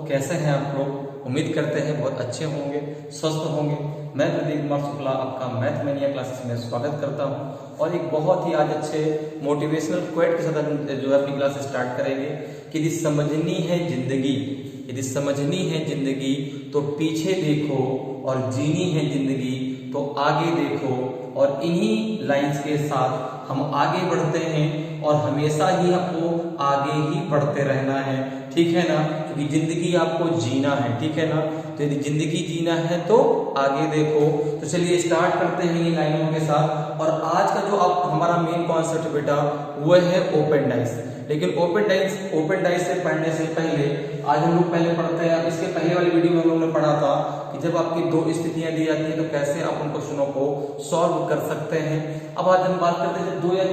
कैसे हैं आप लोग? उम्मीद करते हैं बहुत अच्छे होंगे, स्वस्थ होंगे। मैं प्रदीप कुमार शुक्ला आपका मैथ मैनिया क्लासेस में स्वागत करता हूं और एक बहुत ही आज अच्छे मोटिवेशनल क्वेट के साथ हम जो है अपनी क्लास स्टार्ट करेंगे कि यदि समझनी है जिंदगी, यदि समझनी है जिंदगी तो पीछे देखो और जीनी है जिंदगी तो आगे देखो। और इन्हीं लाइंस के साथ हम आगे बढ़ते हैं और हमेशा ही आपको आगे ही बढ़ते रहना है, ठीक है ना? क्योंकि जिंदगी आपको जीना है, ठीक है ना? तो यदि जिंदगी जीना है तो आगे देखो। तो चलिए स्टार्ट करते हैं इन लाइनों के साथ। और आज का जो आप हमारा मेन कॉन्सेप्ट बेटा वो है ओपन डाइस। लेकिन ओपन डाइस से पढ़ने से पहले आज हम लोग पहले पढ़ते हैं। इसके पहले वाली वीडियो में हम लोग ने पढ़ा था कि जब आपकी दो स्थितियां दी जाती हैं तो कैसे आप उन क्वेश्चनों को सॉल्व कर सकते हैं। अब आज हम बात करते हैं जब 2 या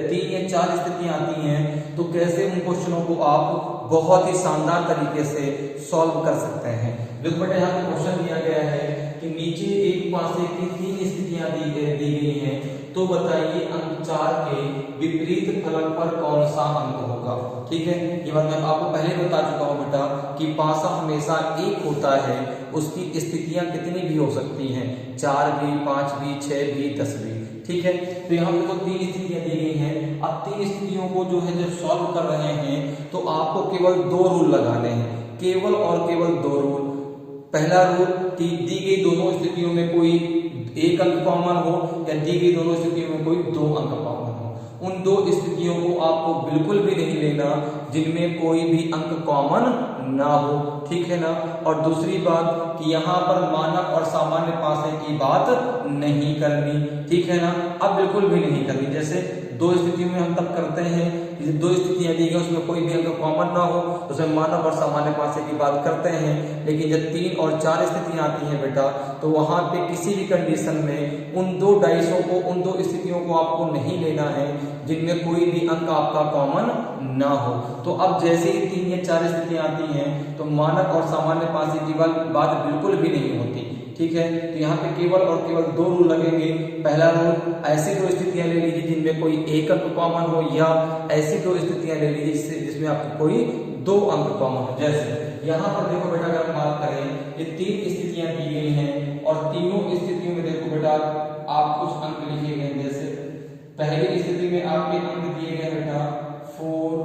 3 या 4 स्थितियां आती हैं तो कैसे उन क्वेश्चनों को आप बहुत ही शानदार तरीके से सॉल्व कर सकते हैं। देखो बेटा यहाँ पे क्वेश्चन दिया गया है कि नीचे एक पासे की 3 स्थितियां दी गई हैं, तो बताइए अंक 4 के विपरीत फलक पर कौन सा अंक होगा। ठीक है, ये बात मैं आपको पहले बता चुका हूं बेटा कि पासा हमेशा एक होता है, उसकी स्थितियां कितनी भी हो सकती हैं, 4 भी, 5 भी, 6 भी, 10 भी। ठीक है, तो यहाँ पे तो 3 स्थितियां दी गई हैं। अब 3 स्थितियों को जो है जब सॉल्व कर रहे हैं तो आपको केवल 2 रूल लगाने हैं, केवल और केवल 2 रूल। पहला रूल कि दी गई दोनों स्थितियों में कोई एक अंक कॉमन हो या दी गई दोनों स्थितियों में कोई 2 अंक कॉमन हो। उन 2 स्थितियों को आपको बिल्कुल भी नहीं लेना जिनमें कोई भी अंक कॉमन ना हो, ठीक है ना? और दूसरी बात कि यहाँ पर मानक और सामान्य पासे की बात नहीं करनी, ठीक है ना? अब बिल्कुल भी नहीं करनी। जैसे 2 स्थितियों में हम तब करते हैं, 2 स्थितियां दी गई उसमें कोई भी अंक कॉमन ना हो, उसमें मानक और सामान्य पासे की बात करते हैं। लेकिन जब 3 और 4 स्थितियां आती हैं बेटा तो वहां पे किसी भी कंडीशन में उन 2 डाइसों को, उन 2 स्थितियों को आपको नहीं लेना है जिनमें कोई भी अंक आपका कॉमन ना हो। तो अब जैसे ही 3 या 4 स्थितियां आती हैं तो मानक और सामान्य पासे की बात बिल्कुल भी नहीं होती, ठीक है? तो यहाँ पे केवल और केवल 2 रूल लगेंगे। पहला रूल, ऐसी 2 स्थितियां ले लीजिए जिनमें कोई एक अंक कॉमन हो, या ऐसी 2 स्थितियां ले लीजिए जिसमें आपको कोई 2 अंक कॉमन हो। जैसे यहाँ पर देखो बेटा, अगर हम बात करें ये 3 स्थितियां दी गई हैं और तीनों स्थितियों में देखो बेटा आप कुछ अंक लिखे गए। जैसे पहली स्थिति में आपके अंक दिए गए बेटा 4,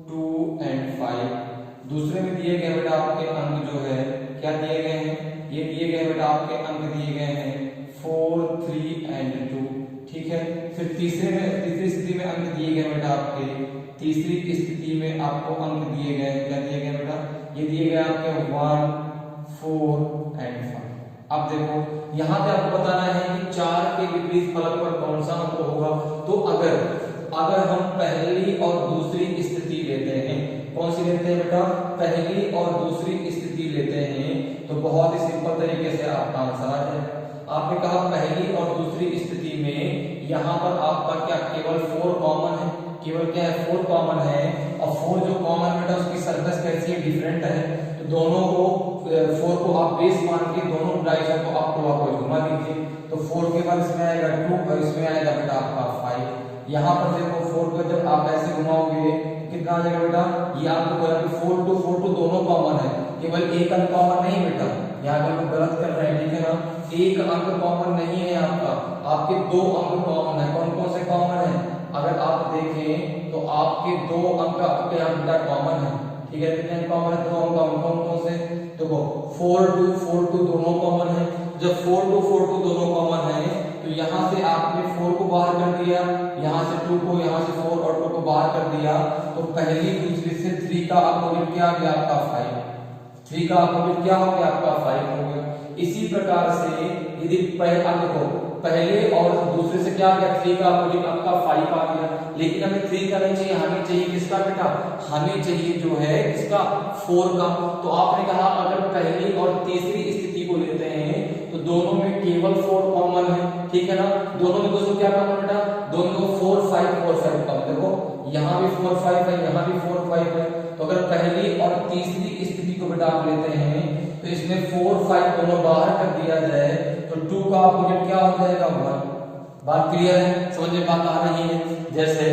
2 एंड 5। दूसरे में दिए गए बेटा आपके अंक जो है क्या दिए गए हैं, ये दिए गए बेटा आपके अंक दिए गए हैं 4, 3 एंड 2, ठीक है? फिर तीसरी स्थिति में अंक दिए गए बेटा आपके, तीसरी स्थिति में आपको अंक दिए गए, क्या दिए गए बेटा, ये दिए गए आपके 1, 4 एंड 5। अब देखो यहाँ पे आपको बताना है कि 4 के विपरीत फलक पर कौन सा अंक होगा। तो अगर हम पहली और दूसरी स्थिति लेते हैं, कौन सी लेते हैं बेटा, पहली और दूसरी स्थिति लेते हैं, तो बहुत ही सिंपल तरीके से आपका आंसर आ जाए। आपने कहा पहली और दूसरी स्थिति में यहाँ पर आपका क्या केवल 4 कॉमन है, केवल क्या है 4 कॉमन है। और 4 जो कॉमन बेटा उसकी सरफेस कैसी है, डिफरेंट है। तो दोनों को 4 को आप बेस मान के दोनों डाइसों को आप क्लॉकवाइज घुमा दीजिए। तो 4 के बाद इसमें आएगा 2 और इसमें आएगा बेटा आपका 5। यहाँ पर देखो 4 को जब आप ऐसे घुमाओगे कितना आ जाएगा बेटा, ये आपको बोला कि 4 2 दोनों कॉमन है, केवल एक अंक कॉमन नहीं बेटा, यहाँ पर हम गलत कर रहे हैं, ठीक है ना? एक अंक कॉमन नहीं है आपका, आपके 2 अंक कॉमन है। कौन कौन से कॉमन है? अगर आप देखें तो आपके 2 अंक आपके यहाँ बेटा कॉमन है, ठीक है? कितने कॉमन है? 2 अंक कौन कौन से? देखो 4 2 दोनों कॉमन है। जब 4 2 दोनों कॉमन है तो यहाँ से आपने 4 को बाहर कर दिया, यहाँ से 2 को, यहाँ से 4 और 2 को बाहर कर दिया, तो पहली दूसरी से 3 का अपोजिट क्या आ गया आपका 5। 3 का अपोजिट क्या हो गया आपका 5 हो गया। इसी प्रकार से यदि पहले और दूसरे से क्या आ गया, 3 का अपोजिट आपका 5 आ गया। लेकिन हमें 3 का नहीं चाहिए, हमें चाहिए किसका बेटा, हमें चाहिए जो है किसका, 4 का। तो आपने कहा अगर पहली और तीसरी स्थिति को लेते हैं तो दोनों में केवल 4 कॉमन है, ठीक है ना? दोनों में दोस्तों क्या कॉमन बेटा, दोनों 4 5 कॉमन। देखो यहाँ भी 4 5 है, यहाँ भी 4 5 है। तो अगर पहली और तीसरी स्थिति को बेटा आप लेते हैं तो इसमें 4 5 दोनों बाहर कर दिया जाए तो 2 का अपोजिट क्या हो जाएगा, 1। बात क्लियर है, समझ में बात आ रही है। जैसे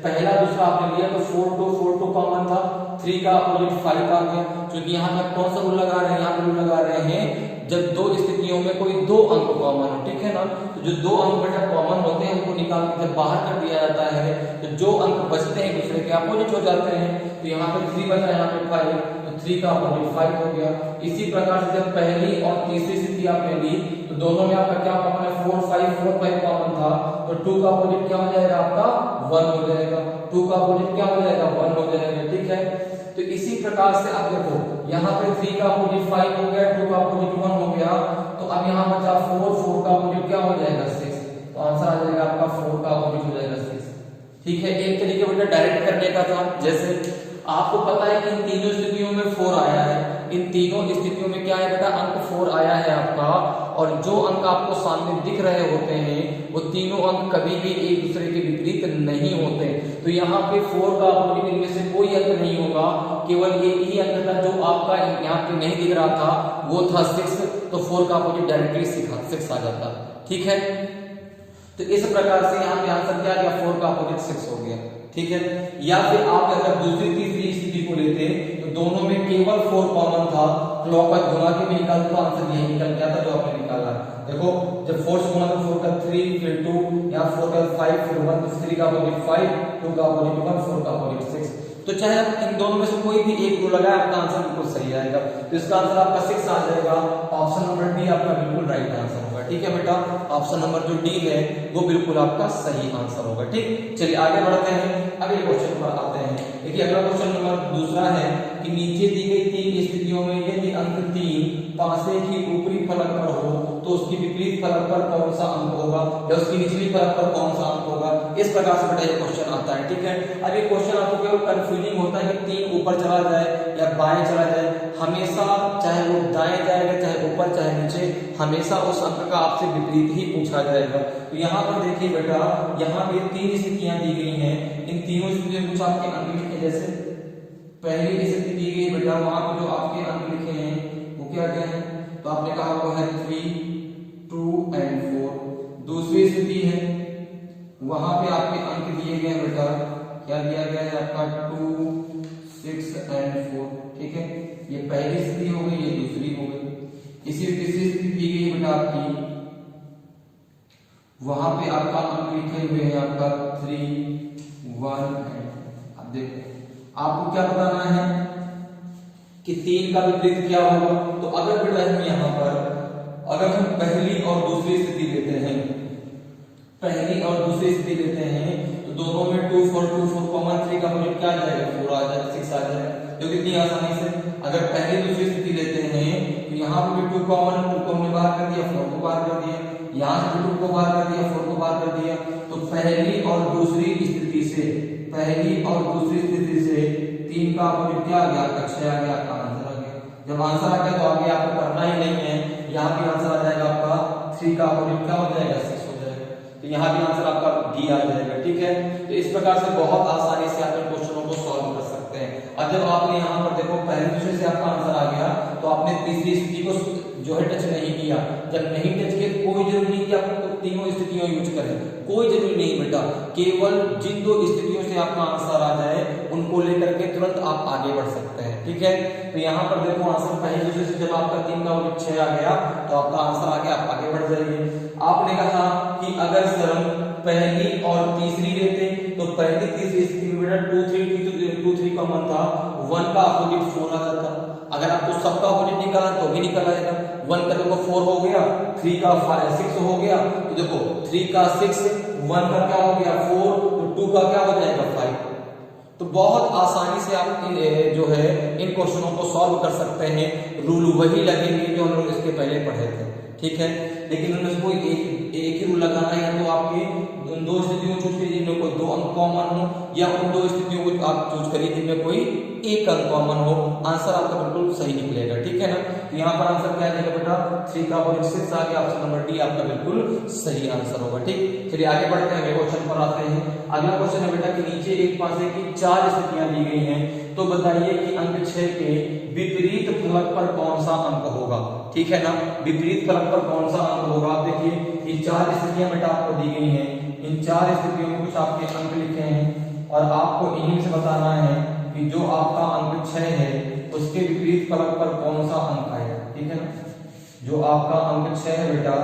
पहला दूसरा आपने लिया तो 4 2 कॉमन था, 3 का अपोजिट 5 आ गया। क्योंकि यहाँ पे कौन सा रूल लगा रहे हैं, यहाँ पे रूल लगा रहे हैं जब दो स्थितियों में कोई दो अंक कॉमन हो, ठीक है ना, तो जो दो अंक बेटा कॉमन होते हैं उनको निकाल के जब बाहर कर दिया जाता है तो जो अंक बचते हैं दूसरे के अपोजिट हो जाते हैं। तो यहाँ पे 3 बचा, यहाँ पे 5, तो 3 का अपोजिट 5 हो गया। इसी प्रकार से जब पहली और तीसरी स्थिति आपने ली तो दोनों में आपका क्या कॉमन है, 4 5 कॉमन था, तो 2 का अपोजिट क्या हो जाएगा आपका 1 हो जाएगा, 2 का अपोजिट क्या हो जाएगा 1 हो जाएगा, ठीक है। तो इसी प्रकार से अब देखो यहाँ पे 3 का अपोजिट 5 हो गया, 2 का अपोजिट 1 हो गया, तो अब यहाँ बचा 4 का अपोजिट क्या हो जाएगा 6, तो आंसर आ जाएगा आपका 4 का अपोजिट हो जाएगा 6, ठीक है। एक तरीके बेटा डायरेक्ट करने का था, जैसे आपको पता है कि इन तीनों स्थितियों में 4 आया है, इन तीनों स्थितियों में क्या है बेटा अंक 4 आया है आपका, और जो अंक आपको सामने दिख रहे होते हैं वो तीनों अंक कभी भी एक दूसरे के विपरीत नहीं होते। तो यहाँ पे 4 का अपोजिट इनमें से कोई अंक नहीं होगा, केवल एक ही अंक था जो आपका यहाँ पे नहीं दिख रहा था, वो था 6, तो 4 का अपोजिट डायरेक्टली 6 आ जाता, ठीक है। तो इस प्रकार से यहाँ पे आंसर क्या आ गया, 4 का अपोजिट 6 हो गया, ठीक है। या फिर आप अगर दूसरी तीसरी स्थिति को लेते तो दोनों में केवल 4 कॉमन था, क्लॉकवाइज घुमा के भी निकालते तो आंसर यही निकल गया था जो आपने निकाला। देखो जब 4 से घुमा तो 4 का 3 फिर 2, यहाँ 4 का 5 फिर 1, तो 3 का अपोजिट 5, 2 का अपोजिट 1, 4 का अपोजिट 6। तो चाहे आप इन दोनों में से कोई भी एक रूल लगाए आपका आंसर बिल्कुल सही आएगा। तो इसका आंसर आपका 6 आ जाएगा। ऑप्शन नंबर डी आपका बिल्कुल राइट आंसर होगा, ठीक है बेटा। ऑप्शन नंबर जो डी है वो बिल्कुल आपका सही आंसर होगा, ठीक। चलिए आगे बढ़ते हैं, अगले क्वेश्चन पर आते हैं। देखिए अगला क्वेश्चन नंबर दूसरा है कि नीचे दी गई 3 स्थितियों में यदि अंक 3 पासे की ऊपरी फलक पर हो तो उसकी विपरीत फलक पर कौन सा अंक होगा, या उसकी निचली फलक पर कौन सा अंक होगा। इस प्रकार से बेटा ये क्वेश्चन आता है, ठीक है। अब ये क्वेश्चन आपको केवल कंफ्यूजिंग होता है कि 3 ऊपर चला जाए या बाएं चला जाए, हमेशा चाहे वो दाएं जाएगा चाहे ऊपर चाहे नीचे, हमेशा उस अंक का आपसे विपरीत ही पूछा जाएगा। तो यहाँ पर देखिए बेटा, यहाँ पे 3 स्थितियां दी गई हैं, इन तीनों स्थितियों में कुछ आपके अंक लिखे, जैसे पहली स्थिति दी गई बेटा, वहां पे जो आपके अंक लिखे हैं वो क्या क्या है, तो आपने कहा वो है 3 2 और 4। दूसरी स्थिति है वहां पे आपके अंक दिए गए बेटा, क्या दिया गया है आपका 2 6 और 4, ठीक है। ये पहली स्थिति हो गई, ये दूसरी हो गई। इसी तीसरी स्थिति दी गई बेटा आपकी, वहां पे आपका अंक लिखे हुए हैं आपका 3 1 और अब देखो आपको क्या बताना है कि 3 का विपरीत क्या होगा। तो अगर बेटा हम यहाँ पर अगर हम पहली और दूसरी स्थिति लेते हैं, पहली और दूसरी स्थिति लेते हैं तो दोनों में 2 4 कॉमन, 3 का अपोजिट क्या आ जाएगा 4 आ जाएगा, 6 आ जाएगा, जो कितनी आसानी से। अगर पहली दूसरी स्थिति लेते हैं तो यहाँ पे भी 2 कॉमन, 2 को हमने बाहर कर दिया, 4 को बाहर कर दिया, यहाँ से 2 को बाहर कर दिया, 4 को बाहर कर दिया। तो पहली और दूसरी स्थिति से 3 का अपोजिट क्या आ गया, 6 आ गया, आपका आंसर आ गया। जब आंसर आ गया तो आगे आपको करना ही नहीं है, यहाँ भी आंसर आ जाएगा आपका 3 का अपोजिट क्या हो जाएगा 6 हो जाएगा। तो यहाँ भी आंसर आपका डी आ जाएगा, ठीक है। तो इस प्रकार से बहुत आसानी से आप इन क्वेश्चनों को सॉल्व कर सकते हैं। अब जब आपने यहाँ पर देखो पहले दूसरे से आपका आंसर आ गया तो आपने तीसरी स्थिति को जो है टच नहीं किया। जब नहीं टच किया कोई जरूरी नहीं कि आपको तीनों स्थितियों यूज करें, कोई जरूरी नहीं बेटा, केवल जिन 2 स्थितियों से आपका आंसर आ जाए उनको लेकर के तुरंत आप आगे बढ़ सकते हैं, ठीक है। तो यहाँ पर देखो आंसर पहले दूसरे से जब आपका 3 का 6 आ गया तो आपका आंसर आ गया, आप आगे बढ़ जाएंगे। आपने कहा कि अगर सर हम पहली और तीसरी लेते तो पहली तीसरी स्थिति में बेटा 2 3 कॉमन था, 1 का अपोजिट 4 आ जाता। अगर आपको सबका अपोजिट निकाला तो भी निकाला जाएगा, 1 का देखो 4 हो गया, 3 का 6 हो गया, तो देखो 3 का 6, 1 का क्या हो गया 4, तो 2 का क्या हो जाएगा 5। तो बहुत आसानी से आप जो है इन क्वेश्चनों को सॉल्व कर सकते हैं। रूल वही लगेंगे जो हम लोग इसके पहले पढ़े थे, ठीक है। लेकिन उनमें से कोई एक ही रूल लगाना है, तो आपके उन 2 स्थितियों चूज कीजिए जिनमें कोई 2 अंक कॉमन हो, या उन 2 स्थितियों को आप चूज करिए जिनमें कोई 1 अंक कॉमन हो। आंसर आपका बिल्कुल सही निकलेगा, ठीक है ना। तो यहाँ पर आंसर क्या आएगा बेटा, 3 का अपोजिट 6 आ गया। ऑप्शन नंबर डी आपका बिल्कुल सही आंसर होगा, ठीक। चलिए आगे बढ़ते हैं, अगले क्वेश्चन पर आते हैं। अगला क्वेश्चन है बेटा कि नीचे एक पासे की 4 स्थितियां दी गई हैं, तो बताइए कि अंक 6 के विपरीत फलक पर कौन सा अंक होगा, ठीक है ना। विपरीत फलक पर कौन सा अंक होगा, आप देखिए कि 4 स्थितियां बेटा आपको दी गई हैं, इन 4 स्थितियों में कुछ आपके अंक लिखे हैं और आपको इन्हीं से बताना है कि जो आपका अंक 6 है उसके विपरीत फलक पर कौन सा अंक आएगा। ठीक है ना, जो आपका अंक 6 है बेटा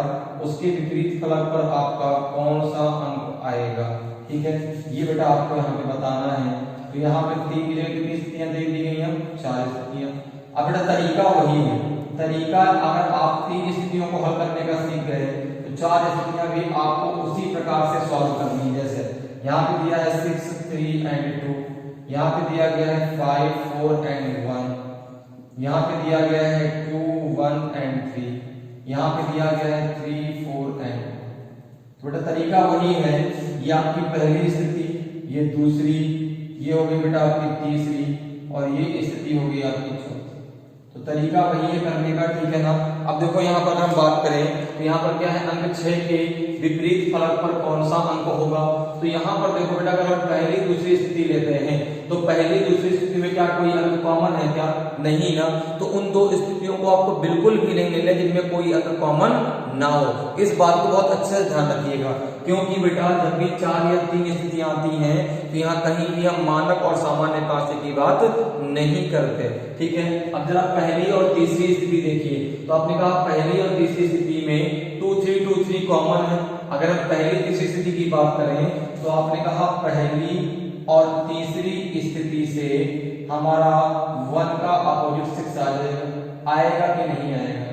उसके विपरीत फलक पर आपका कौन सा अंक आएगा। ठीक है, ये बेटा आपको यहाँ पे बताना है। तो यहाँ पे कितनी स्थितियां दे दी गई हैं, 4 स्थितियां। अब बेटा तरीका वही है, तरीका अगर आप 3 स्थितियों को हल करने का सीख गए तो 4 स्थितियां भी आपको उसी प्रकार से सॉल्व करनी है। जैसे यहाँ पे दिया है 6, 3 and 2, यहाँ पे दिया गया है 5, 4 and 1, यहाँ पे दिया गया है 2, 1 and 3, यहाँ पे दिया गया है 3, 4 and 2। बेटा तरीका वही है, ये आपकी पहली स्थिति, ये दूसरी, ये हो गई बेटा आपकी तीसरी और ये स्थिति हो गई आपकी चौथी। तो तरीका वही है करने का। ठीक है ना, अब देखो यहाँ पर हम बात करें तो यहाँ पर क्या है, अंक 6 के विपरीत फलक पर कौन सा अंक होगा। तो यहाँ पर देखो बेटा अगर हम पहली दूसरी स्थिति लेते हैं तो पहली दूसरी स्थिति में क्या कोई अंक कॉमन है क्या, नहीं ना। तो उन 2 स्थितियों को आपको बिल्कुल भी नहीं लेना जिनमें कोई अंक कॉमन ना हो। इस बात को बहुत अच्छे से ध्यान रखिएगा, क्योंकि बेटा जब भी 4 या 3 स्थितियां आती हैं तो यहाँ कहीं भी हम मानक और सामान्य कांस्य की बात नहीं करते। ठीक है, अब जरा पहली और तीसरी स्थिति देखिए, तो आपने कहा पहली और तीसरी स्थिति में 2, 3, 2, 3 कॉमन है। अगर हम पहली तीसरी स्थिति की बात करें तो आपने कहा पहली और तीसरी स्थिति से हमारा 1 का अपोजिट 6 आ जाएगा, आएगा कि नहीं आएगा।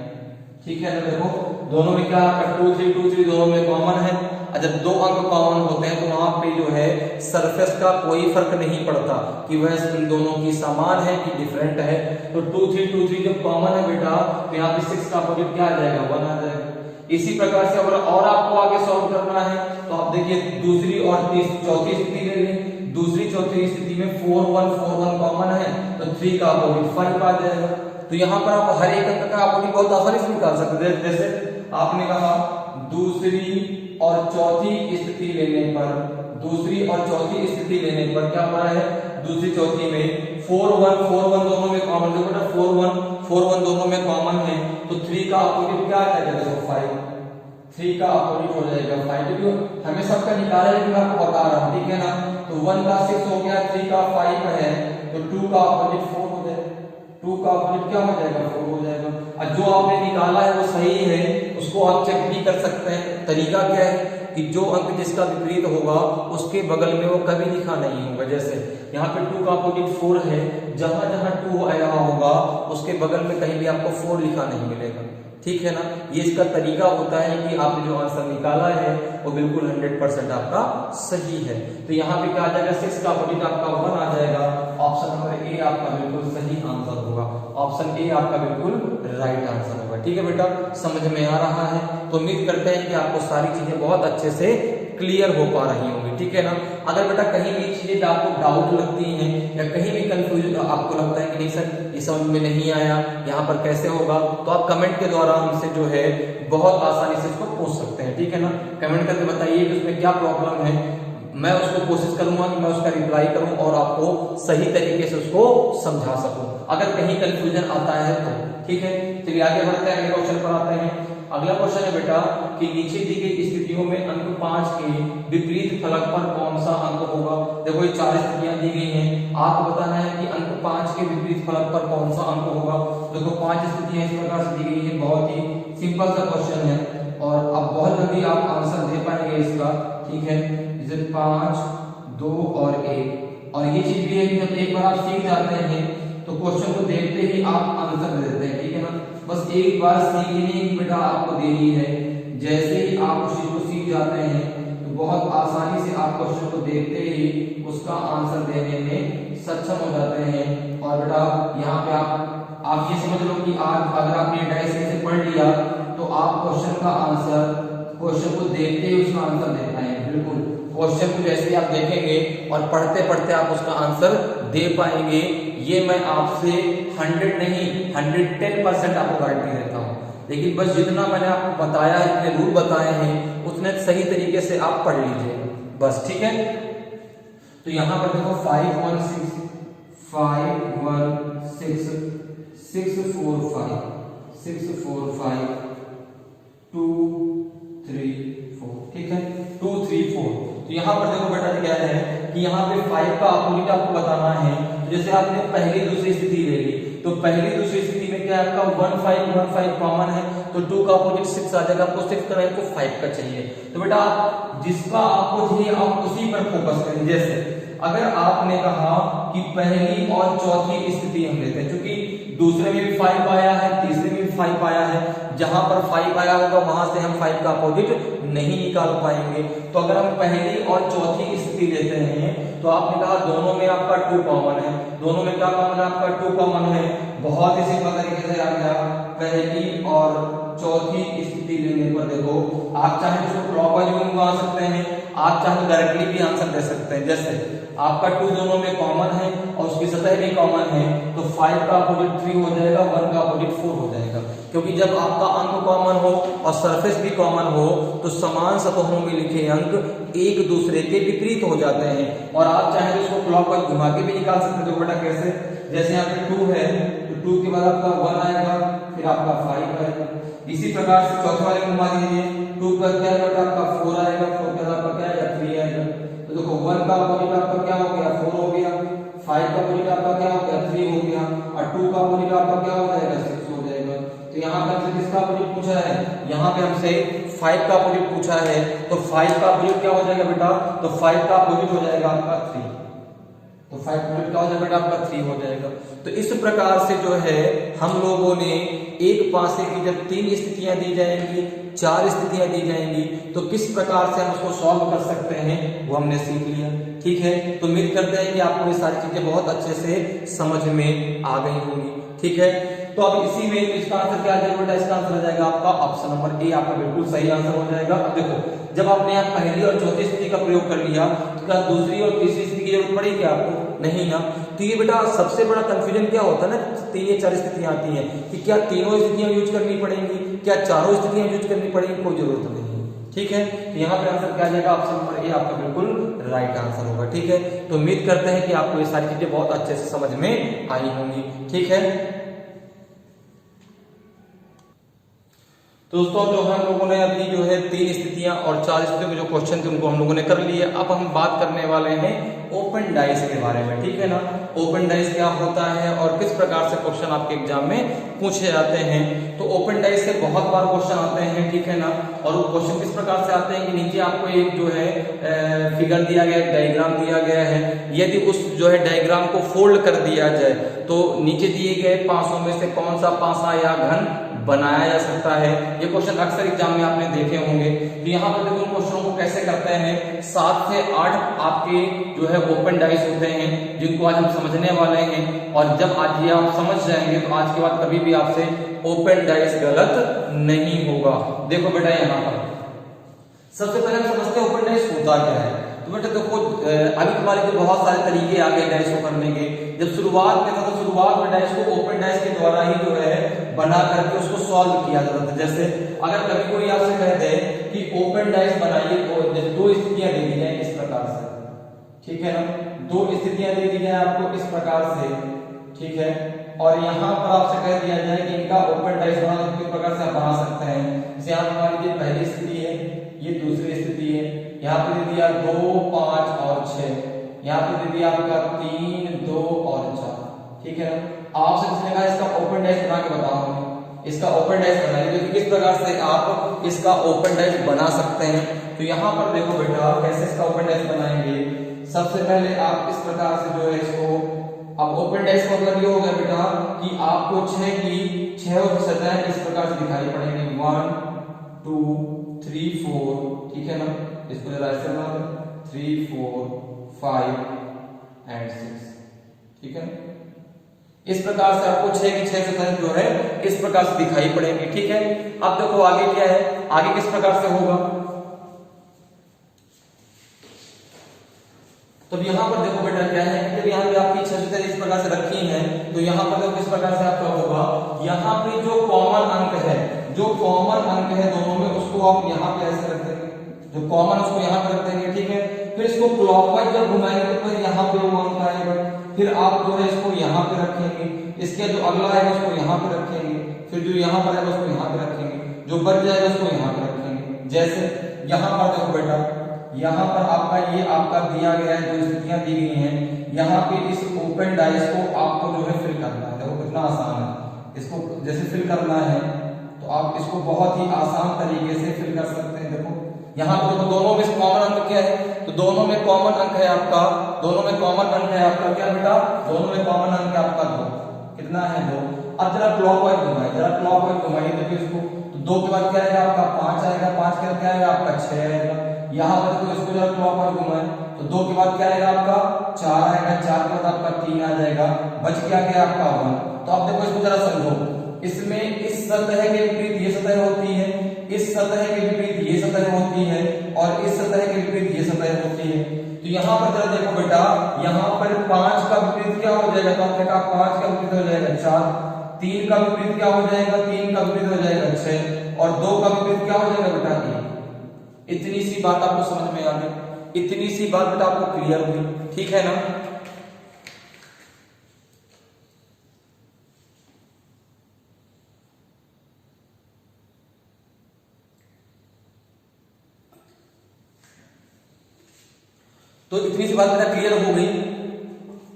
ठीक है ना, देखो दोनों में क्या 2, 3, 2, 3 दोनों में कॉमन है। जब 2 अंक कॉमन होते हैं तो वहां पे जो है सरफेस का कोई फर्क नहीं पड़ता कि वह इन दोनों की समान है कि डिफरेंट है। तो 2, 3, 2, 3 जब कॉमन है बेटा तो यहाँ पे 6 का अपोजिट क्या आ जाएगा, 1 आ जाएगा। इसी प्रकार से अगर और आपको आगे सॉल्व करना है तो आप देखिए दूसरी और चौथी स्थिति ले लें। दूसरी चौथी स्थिति में 4, 1, 4, 1 कॉमन है तो 3 का अपोजिट 5 आ जाएगा। तो यहाँ पर आप हर एक अंक का अपोजिट बहुत आसानी से निकाल सकते हैं। जैसे आपने कहा दूसरी और चौथी स्थिति लेने पर, दूसरी और चौथी स्थिति लेने पर क्या हो रहा है, दूसरी चौथी में 4, 1, 4, 1 दोनों में कॉमन, देखो बेटा 4, 1, 4, 1 दोनों में कॉमन है तो 3 का अपोजिट क्या आ जाएगा, देखो 5, 3 का अपोजिट हो जाएगा 5। क्योंकि हमें सबका निकाला है, मैं आपको बता रहा हूँ। ठीक है ना, तो 1 का 6 हो गया, 3 का 5 है तो 2 का अपोजिट 4 हो जाएगा, 2 का अपोजिट क्या हो जाएगा, 4 हो जाएगा। और जो आपने निकाला है वो सही है, उसको आप चेक भी कर सकते हैं। तरीका क्या है कि जो अंक जिसका विपरीत होगा उसके बगल में वो कभी लिखा नहीं होगा। जैसे यहाँ पे 2 का अपोजिट 4 है, जहां जहां 2 आया होगा उसके बगल में कहीं भी आपको 4 लिखा नहीं मिलेगा। ठीक है ना, ये इसका तरीका होता है कि आपने जो आंसर निकाला है वो बिल्कुल 100% आपका सही है। तो यहाँ पे क्या आ जाएगा, 6 का अपोजिट आपका 1 आ जाएगा। ऑप्शन नंबर ए आपका बिल्कुल सही आंसर होगा, ऑप्शन ए आपका बिल्कुल राइट आंसर होगा। ठीक है बेटा, समझ में आ रहा है? तो उम्मीद करते हैं कि आपको सारी चीजें बहुत अच्छे से क्लियर हो पा रही होंगी। ठीक है ना, अगर बेटा कहीं भी चीजें आपको डाउट लगती हैं या कहीं भी कंफ्यूजन आपको लगता है कि नहीं सर ये समझ में नहीं आया, यहाँ पर कैसे होगा, तो आप कमेंट के द्वारा हमसे जो है बहुत आसानी से इसको पूछ सकते हैं। ठीक है ना, कमेंट करके बताइए कि उसमें क्या प्रॉब्लम है, मैं उसको कोशिश करूंगा कि मैं उसका रिप्लाई करूं और आपको सही तरीके से उसको समझा सकूं अगर कहीं कंफ्यूजन आता है तो। ठीक है, चलिए आगे बढ़ते हैं, अगले क्वेश्चन पर आते हैं। अगला क्वेश्चन है बेटा कि नीचे दी गई स्थितियों में अंक 5 के विपरीत फलक पर कौन सा अंक होगा। देखो ये 4 स्थितियां दी गई हैं, आपको बताना है कि अंक 5 के विपरीत फलक पर कौन सा अंक होगा। देखो 5 स्थितियां इस प्रकार से दी गई है, बहुत ही सिंपल सा क्वेश्चन है और अब बहुत जल्दी आप आंसर दे पाएंगे इसका। ठीक है, जैसे 5, 2 और 1, और ये चीज भी है कि जब एक बार आप सीख जाते हैं तो क्वेश्चन को देखते ही आप आंसर दे देते हैं। ठीक है ना, बस एक बार सीखने की बेटा आपको देनी है, जैसे ही आप उस चीज को सीख जाते हैं तो बहुत आसानी से आप क्वेश्चन को देखते ही उसका आंसर देने में सक्षम हो जाते हैं। और बेटा यहाँ पे आप ये समझ लो कि आज अगर आपने डायरेक्ट से पढ़ लिया तो आप क्वेश्चन का आंसर, क्वेश्चन को देखते ही उसका आंसर दे पाएंगे। बिल्कुल क्वेश्चन को जैसे आप देखेंगे और पढ़ते पढ़ते आप उसका आंसर दे पाएंगे, ये मैं आपसे 100 नहीं 110% आपको गारंटी देता हूं। लेकिन बस जितना मैंने आपको बताया है, जितने रूल बताए हैं उतने सही तरीके से आप पढ़ लीजिए बस। ठीक है, तो यहां पर देखो 5 1 6 5 1 6 6 4 5 6 4 5 2 3 4, ठीक है 2 3 4। तो यहाँ पर देखो बेटा क्या है कि यहाँ पे 5 का अपोजिट आपको बताना है। तो जैसे आपने पहली दूसरी स्थिति ले ली, तो पहली दूसरी स्थिति में क्या है आपका 1 5 1 5 कॉमन है, तो 2 का अपोजिट 6 आ जाएगा। आपको 6 का नहीं, आपको 5 का चाहिए। तो बेटा जिसका आपको चाहिए आप उसी पर फोकस करें। जैसे अगर आपने कहा कि पहली और चौथी स्थिति हम लेते हैं, क्योंकि दूसरे में भी 5 आया है, तीसरे में भी 5 आया है, जहां पर 5 आया होगा वहां से हम 5 का अपोजिट नहीं निकाल पाएंगे। तो अगर हम पहली और चौथी स्थिति लेते हैं तो आपने कहा दोनों में आपका 2 कॉमन है, दोनों में क्या कॉमन है आपका 2 कॉमन है। बहुत ही सिंपल तरीके से आप क्या पहली और चौथी स्थिति लेने पर देखो आप चाहे तो इसको क्लॉकवाइज भी घुमा सकते हैं, आप चाहे तो डायरेक्टली भी आंसर दे सकते हैं। जैसे आपका 2 दोनों में कॉमन है और उसकी सतह भी कॉमन है, तो 5 का अपोजिट 3 हो जाएगा, 1 का अपोजिट 4 हो जाएगा। क्योंकि जब आपका अंक कॉमन हो और सरफेस भी कॉमन हो तो समान सतहों में लिखे अंक एक दूसरे के विपरीत हो जाते हैं। और आप चाहे तो इसको क्लॉकवाइज घुमा के भी निकाल सकते हो। बेटा कैसे? जैसे यहाँ पे 2 है तो 2 के बाद आपका 1 आएगा, फिर आपका 5 आएगा। इसी प्रकार से चौथे वाले घुमा दीजिए, 2 का क्या आएगा आपका 4 आएगा, 4 के बाद आपका क्या आएगा 3 आएगा। तो देखो 1 का अपोजिट आपका क्या हो गया 4 हो गया, 5 का अपोजिट आपका क्या हो गया 3 हो गया, और 2 का अपोजिट आपका क्या हो जाएगा 6 हो जाएगा। तो यहाँ पे हमसे किसका अपोजिट पूछा है? यहाँ पे हमसे 5 का अपोजिट पूछा है, तो 5 का अपोजिट क्या हो जाएगा बेटा? तो 5 का अपोजिट हो जाएगा आपका 3। तो 5 अपोजिट क्या हो जाएगा बेटा आपका 3 हो जाएगा। तो इस प्रकार से जो है हम लोगों ने एक पासे की जब 3 स्थितियां दी जाएंगी, 4 स्थितियां दी जाएंगी, तो किस प्रकार से हम उसको सॉल्व कर सकते हैं वो हमने सीख लिया। ठीक है, तो उम्मीद करते हैं कि आपको ये सारी चीजें बहुत अच्छे से समझ में आ गई होंगी। ठीक है, तो अब इसी में इसका आंसर क्या आ जाएगा बेटा? इसका आंसर आ जाएगा आपका ऑप्शन नंबर ए, आपका बिल्कुल सही आंसर हो जाएगा। अब देखो जब आपने यहाँ पहली और चौथी स्थिति का प्रयोग कर लिया तो क्या दूसरी और तीसरी स्थिति की जरूरत पड़ेगी आपको? नहीं ना। तो ये बेटा सबसे बड़ा कंफ्यूजन क्या होता है ना, 3 या 4 स्थितियां आती हैं कि क्या तीनों स्थितियां यूज करनी पड़ेंगी, क्या चारों स्थितियां यूज करनी पड़ेंगी? कोई जरूरत नहीं। ठीक है, तो यहाँ पे आंसर क्या आ जाएगा? ऑप्शन नंबर ए आपका बिल्कुल राइट आंसर होगा। ठीक है, तो उम्मीद करते हैं कि आपको ये सारी चीजें बहुत अच्छे से समझ में आई होंगी। ठीक है, तो दोस्तों जो हम लोगों ने अभी जो है 3 स्थितियां और 4 स्थितियों के जो क्वेश्चन थे उनको हम लोगों ने कर लिए। अब हम बात करने वाले हैं ओपन डाइस के बारे में। ठीक है ना, ओपन डाइस क्या होता है और किस प्रकार से क्वेश्चन आपके एग्जाम में पूछे जाते हैं। तो ओपन डाइस से बहुत बार क्वेश्चन आते हैं। ठीक है ना, और वो क्वेश्चन किस प्रकार से आते हैं कि नीचे आपको एक जो है फिगर दिया गया है, डायग्राम दिया गया है। यदि उस जो है डायग्राम को फोल्ड कर दिया जाए तो नीचे दिए गए पासों में से कौन सा पासा या घन बनाया जा सकता है। ये क्वेश्चन अक्सर एग्जाम में आपने देखे होंगे। तो यहाँ पर देखो क्वेश्चनों को कैसे करते हैं, 7 से 8 आपके जो है ओपन डाइस होते हैं जिनको आज हम समझने वाले हैं। और जब आज ये आप समझ जाएंगे तो आज के बाद कभी भी आपसे ओपन डाइस गलत नहीं होगा। देखो बेटा यहाँ पर सबसे पहले हम समझते हैं ओपन डाइस होता क्या है। तो बेटा देखो अभी तुम्हारे लिए बहुत सारे तरीके आ गए डाइस को करने के। जब शुरुआत में था तो शुरुआत में डाइस को ओपन डाइस के द्वारा ही जो है बना करके उसको सॉल्व किया जाता था। जैसे अगर कभी कोई आपसे कह दे कि ओपन डाइस बनाइए तो 2 स्थितियां दे दी जाए इस प्रकार से। ठीक है ना, 2 स्थितियां दे दी जाए आपको इस प्रकार से। ठीक है, और यहाँ पर आपसे कह दिया जाए कि इनका ओपन डाइस बना तो किस प्रकार से आप बना सकते हैं। जैसे यहाँ मान लीजिए पहली स्थिति है, ये दूसरी स्थिति है, यहाँ पे दे दिया 2 5 और 6, यहाँ पे दे दिया आपका 3 2 और 4। ठीक है ना, आपसे पूछने का इसका ओपन डाइस बना के बताओ, इसका ओपन डाइस बनाइए तो किस प्रकार से आप इसका ओपन डाइस बना सकते हैं। तो यहाँ पर देखो बेटा कैसे इसका ओपन डाइस बनाएंगे। सबसे पहले आप इस प्रकार से जो है इसको, अब ओपन डाइस का मतलब ये हो गया बेटा कि आपको 6 की 6 सतह इस प्रकार से दिखाई पड़ेंगे, 1 2 3 4। ठीक है ना, इसको जरा ऐसे बना दो, 3 4 5 एंड 6। ठीक है, इस प्रकार से आपको 6 की 6 सतह जो है इस प्रकार से दिखाई पड़ेंगी। ठीक है, अब देखो आगे क्या है, आगे किस प्रकार से होगा। तो यहाँ पर देखो बेटा क्या है, जब यहाँ पे आपकी 6 सतह इस प्रकार से रखी हैं तो यहाँ पर देखो किस प्रकार से आपका होगा। यहाँ पे जो कॉमन अंक है, जो कॉमन अंक है दोनों में, उसको आप यहाँ पे ऐसे रख देंगे, जो कॉमन उसको यहाँ पे रख देंगे। ठीक है, फिर इसको क्लॉकवाइज जब घुमाएंगे तो फिर यहाँ पे वो अंक आएगा, फिर आप जो है इसको यहाँ पे रखेंगे, इसके जो अगला आएगा उसको यहाँ पे रखेंगे, फिर जो यहाँ पर आएगा उसको यहाँ पे रखेंगे, जो बच जाएगा उसको यहाँ पे रखेंगे। जैसे यहाँ पर देखो बेटा, यहाँ पर आपका ये आपका दिया गया है, जो स्थितियां दी गई हैं, यहाँ पे इस ओपन डाइस को आपको जो है फिल करना है। देखो कितना आसान है, इसको जैसे फिल करना है तो आप इसको बहुत ही आसान तरीके से फिल कर सकते हैं। देखो यहाँ पे देखो दोनों में कॉमन अंक क्या है, तो दोनों में कॉमन अंक है आपका, दोनों में कॉमन अंक है आपका क्या बेटा, दोनों में कॉमन अंक है आपका 2। कितना है 2। अब जरा क्लॉकवाइज घुमाइए, जरा क्लॉकवाइज घुमाइए, देखिए इसको, तो 2 के बाद क्या आएगा आपका 5 आएगा, 5 के बाद क्या आएगा आपका 6 आएगा। यहाँ पर देखो इसको जरा क्लॉकवाइज घुमाए तो 2 के बाद क्या आएगा आपका 4 आएगा, 4 के बाद आपका 3 आ जाएगा, बच क्या गया आपका 1। तो अब देखो इसको जरा समझो, इसमें इस सतह के विपरीत ये सतह होती है, इस सतह के विपरीत ये सतह होती है, और इस सतह के विपरीत ये सतह होती है। तो यहाँ पर जरा देखो बेटा, यहाँ पर 5 का विपरीत क्या हो जाएगा, तो आपने कहा 5 का विपरीत हो जाएगा 4, 3 का विपरीत क्या हो जाएगा, 3 का विपरीत हो जाएगा 6, और 2 का विपरीत क्या हो जाएगा बेटा 1। इतनी सी बात आपको समझ में आ गई, इतनी सी बात बेटा आपको क्लियर हुई, ठीक है ना। तो इतनी सी बात बेटा क्लियर हो गई।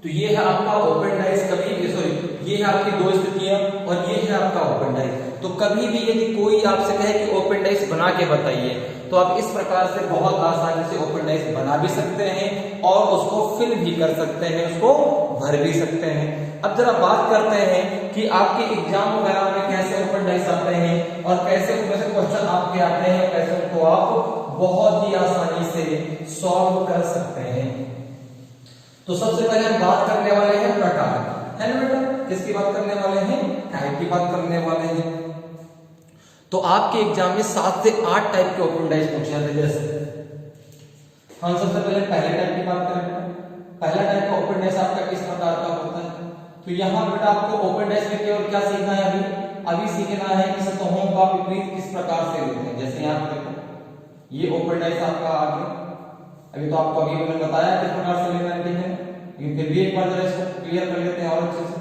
तो ये है आपका ओपन डाइस, कभी सॉरी ये है आपकी 2 स्थितियां, और ये है आपका ओपन डाइस। तो कभी भी यदि कोई आपसे कहे कि ओपन डाइस बना के बताइए, तो आप इस प्रकार से बहुत आसानी से ओपन डाइस बना भी सकते हैं और उसको फिल भी कर सकते हैं, उसको भर भी सकते हैं। अब जरा बात करते हैं कि आपके एग्जाम वगैरह में कैसे ओपन डाइस आते हैं और कैसे उनमें से क्वेश्चन आपके आते हैं, कैसे उनको आप बहुत ही आसानी से सॉल्व कर सकते हैं। तो सबसे पहले हम बात करने वाले हैं प्रकार, है ना बेटा, किसकी बात करने वाले हैं, टाइप की बात करने वाले हैं। तो आपके एग्जाम में 7 से 8 टाइप के ओपन डाइस पूछे जाते हैं। जैसे हम सबसे पहले पहले टाइप की बात करें, पहला टाइप का ओपन डाइस आपका किस प्रकार का होता है। तो यहाँ बेटा आपको ओपन डाइस में केवल क्या सीखना है, अभी सीखना है कि सतहों का विपरीत किस प्रकार से होते हैं। जैसे यहाँ पे देखो ये ओपन डाइस आपका आ गया, अभी तो आपको अभी मैंने बताया किस प्रकार से लेना है, ठीक है, लेकिन फिर भी एक बार जरा इसको क्लियर कर लेते हैं और अच्छे से,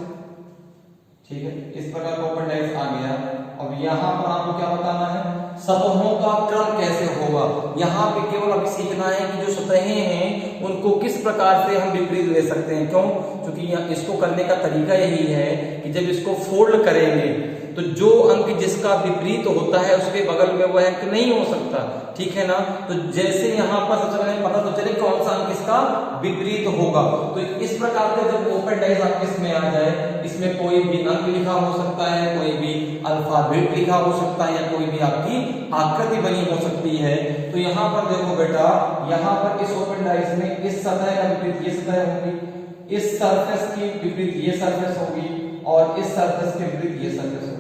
ठीक है। इस प्रकार का ओपन डाइस आ गया। अब यहाँ पर आपको क्या बताना है, सतहों का क्रम कैसे होगा। यहाँ पे केवल अभी सीखना है कि जो सतहें हैं उनको किस प्रकार से हम विपरीत ले सकते हैं। क्यों, क्योंकि इसको करने का तरीका यही है कि जब इसको फोल्ड करेंगे तो जो अंक जिसका विपरीत होता है उसके बगल में वह अंक नहीं हो सकता, ठीक है ना। तो जैसे यहाँ पर सबसे पहले पता तो चले कौन सा अंक इसका विपरीत होगा। तो इस प्रकार का जब ओपन डाइस आपके इसमें आ जाए, इसमें कोई भी अंक लिखा हो सकता है, कोई भी अल्फाबेट लिखा हो सकता है, या कोई भी आपकी आकृति बनी हो सकती है। तो यहाँ पर देखो बेटा, यहाँ पर इस ओपन डाइस में इस सतह का विपरीत ये सतह होगी, इस सरफेस की विपरीत ये सरफेस होगी, और इस सरफेस के विपरीत ये सरफेस होगी,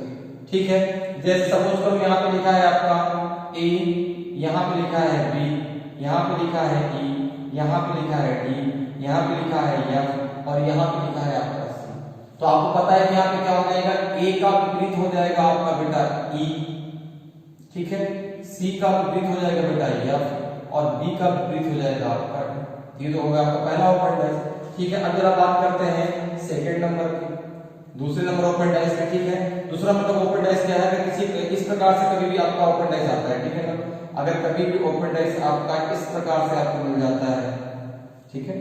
ठीक है। जैसे सपोज करो यहाँ पे लिखा है आपका ए, यहाँ पे लिखा है बी, यहाँ पे लिखा है ई, यहाँ पे लिखा है डी, यहाँ पे लिखा है एफ, और यहाँ पे लिखा है आपका सी। तो आपको पता है कि यहाँ पे क्या हो जाएगा, ए का विपरीत हो जाएगा आपका बेटा ई, ठीक है, सी का विपरीत हो जाएगा बेटा एफ, और बी का विपरीत हो जाएगा आपका डी। ये तो होगा आपका पहला ओपन डाइस, ठीक है। अब जरा बात करते हैं सेकंड नंबर की, दूसरे नंबर ओपन डाइस का, ठीक है। दूसरा मतलब ओपन डाइस क्या है, किसी इस प्रकार से कभी भी आपका ओपन डाइस आता है, ठीक है ना। अगर कभी भी ओपन डाइस आपका इस प्रकार से आपको मिल जाता है, ठीक है,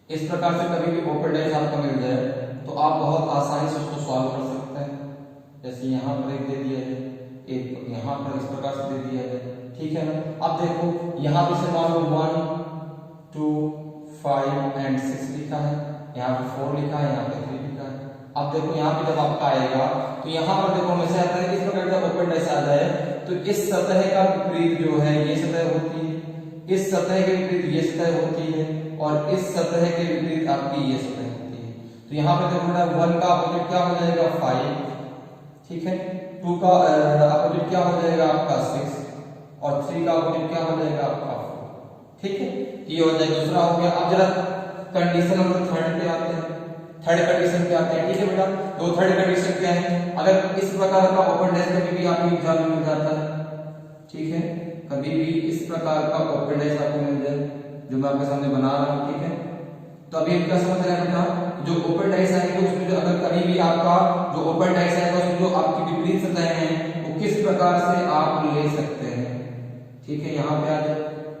इस प्रकार से कभी भी ओपन डाइस आपको मिल जाए तो आप बहुत आसानी से उसको सॉल्व कर सकते हैं। जैसे यहाँ पर एक दे दिया है, एक यहाँ पर इस प्रकार से दे दिया है, ठीक है ना। अब देखो यहाँ पे से मान लो 1 2 5 एंड 6 लिखा है, यहाँ पे 4 लिखा है, यहाँ पे 3 लिखा है। अब देखो यहाँ पे जब आपका आएगा तो यहाँ पर देखो हमेशा आता है इस प्रकार का ओपन डाइस आ जाए तो इस सतह का विपरीत जो है ये सतह होती है, इस सतह के विपरीत ये सतह होती है, और इस सतह के विपरीत आपकी ये सतह होती है। तो यहाँ पे देखो बेटा 1 का अपोजिट क्या हो जाएगा 5, ठीक है, 2 का अपोजिट क्या हो जाएगा आपका 6, और 3 का अपोजिट क्या हो जाएगा आपका 4, ठीक है। ये हो जाएगा, दूसरा हो गया। अब जरा कंडीशन नंबर 3 पे आते हैं, थर्ड कंडीशन पे आते हैं, ठीक है बेटा। तो थर्ड कंडीशन क्या है, अगर इस प्रकार का ओपन डाइस कभी भी आपको एग्जाम में मिल जाता है, ठीक है, कभी भी इस प्रकार का ओपन डाइस आपको मिल जाए जो मैं आपके सामने बना रहा हूँ, ठीक है। तो अभी हम क्या समझ रहे हैं बेटा, जो ओपन डाइस आएगा उसमें जो अगर कभी भी आपका जो ओपन डाइस आएगा उसमें जो आपकी विपरीत सतह है वो इस प्रकार से आप ले सकते हैं। ठीक है, यहाँ पे आ जाए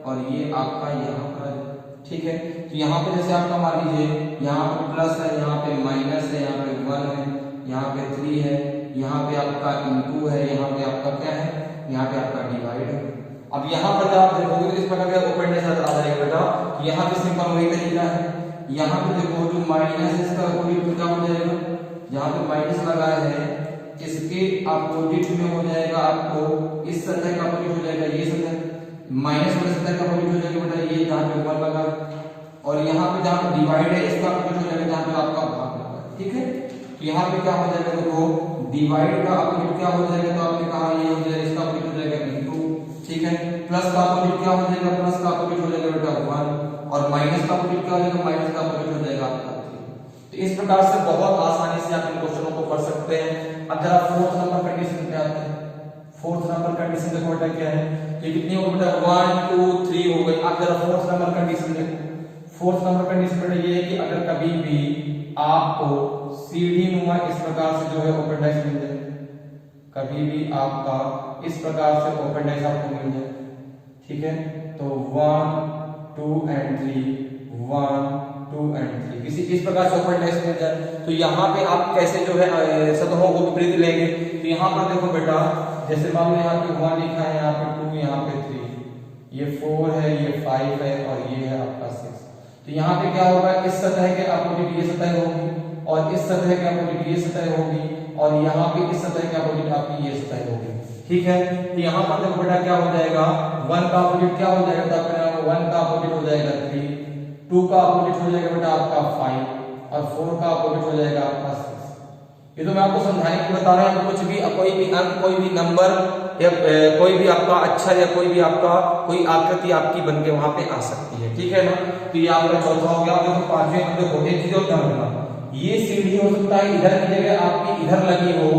और ये आपका यहाँ पर आ जाए। ठीक है, तो यहाँ पे जैसे आपका मान लीजिए यहाँ पे प्लस है, यहाँ पे माइनस है, यहाँ पे 1 है, यहाँ पे 3 है, यहाँ पे आपका इनटू है, यहाँ पे आपका क्या है, यहाँ पे आपका डिवाइड है। अब यहाँ पर जब आप देखोगे तो इस प्रकार का ओपननेस आ जाएगा बेटा। यहाँ पे सिंपल वही तरीका है, यहाँ पे देखो जो माइनस इसका अपोजिट क्या हो जाएगा, यहाँ पे माइनस लगा है इसके अपोजिट में हो जाएगा आपको इस सतह का अपोजिट हो जाएगा ये सतह, माइनस वाले सतह का अपोजिट हो जाएगा बेटा ये जहाँ पे 1 लगा, और यहाँ पे जहाँ पे डिवाइड है इसका अपोजिट हो जाएगा जहाँ पे आपका भाग लगा। ठीक है, तो यहाँ पे क्या हो जाएगा देखो, डिवाइड का अपोजिट क्या हो जाएगा, तो आपने कहा ये हो जाएगा, इसका अपोजिट हो जाएगा इनटू। ठीक है, प्लस का अपोजिट क्या हो जाएगा, प्लस का अपोजिट हो जाएगा बेटा 1, और माइनस का अपोजिट क्या हो जाएगा, माइनस का अपोजिट हो जाएगा आपका 3। तो इस प्रकार से बहुत आसानी से आप इन क्वेश्चनों को कर सकते हैं। अब जरा फोर्थ नंबर कंडीशन पे आते हैं। फोर्थ नंबर कंडीशन देखो बेटा क्या है, ये कितनी हो बेटा 1 2 3 हो गई। अब जरा फोर्थ नंबर कंडीशन देखो। फोर्थ नंबर कंडीशन बेटा ये है कि अगर कभी भी आपको सीढ़ी नुमा इस प्रकार से जो है ओपन डैश मिल जाए, कभी भी आपका इस प्रकार से ओपन डैश आपको मिल जाए, ठीक है, तो 1 2 and 3 1 2 and 3 किसी इस प्रकार से ओपन डैश मिल जाए, तो यहाँ पे आप कैसे जो है सतहों को विपरीत लेंगे। तो यहाँ पर देखो बेटा, जैसे मान लो यहाँ पे 1 लिखा है, यहाँ पे 2, यहाँ पे 3, ये 4 है, ये 5 है, और ये है आपका 6। तो यहाँ पे क्या होगा, इस सतह के अपोजिट ये सतह होगी, और इस सतह के अपोजिट ये सतह होगी, और यहाँ पे इस सतह के अपोजिट आपकी ये सतह होगी। ठीक है, तो यहाँ पर देखो बेटा क्या हो जाएगा, 1 का अपोजिट क्या हो जाएगा, तो 1 का अपोजिट हो जाएगा 3, 2 का अपोजिट हो जाएगा बेटा आपका 5, और 4 का अपोजिट हो जाएगा आपका 6। ये तो मैं आपको समझाने के लिए बता रहा हूँ, कुछ भी कोई भी अंक, कोई भी नंबर, या कोई भी आपका अक्षर, या कोई भी आपका कोई आकृति आपकी बन के वहां पे आ सकती है। ठीक है ना, तो ये आपका चौथा हो गया। देखो पांचवें में देखो एक चीज और ध्यान रखना, ये सीढ़ी हो सकता है इधर की जगह आपकी इधर लगी हो,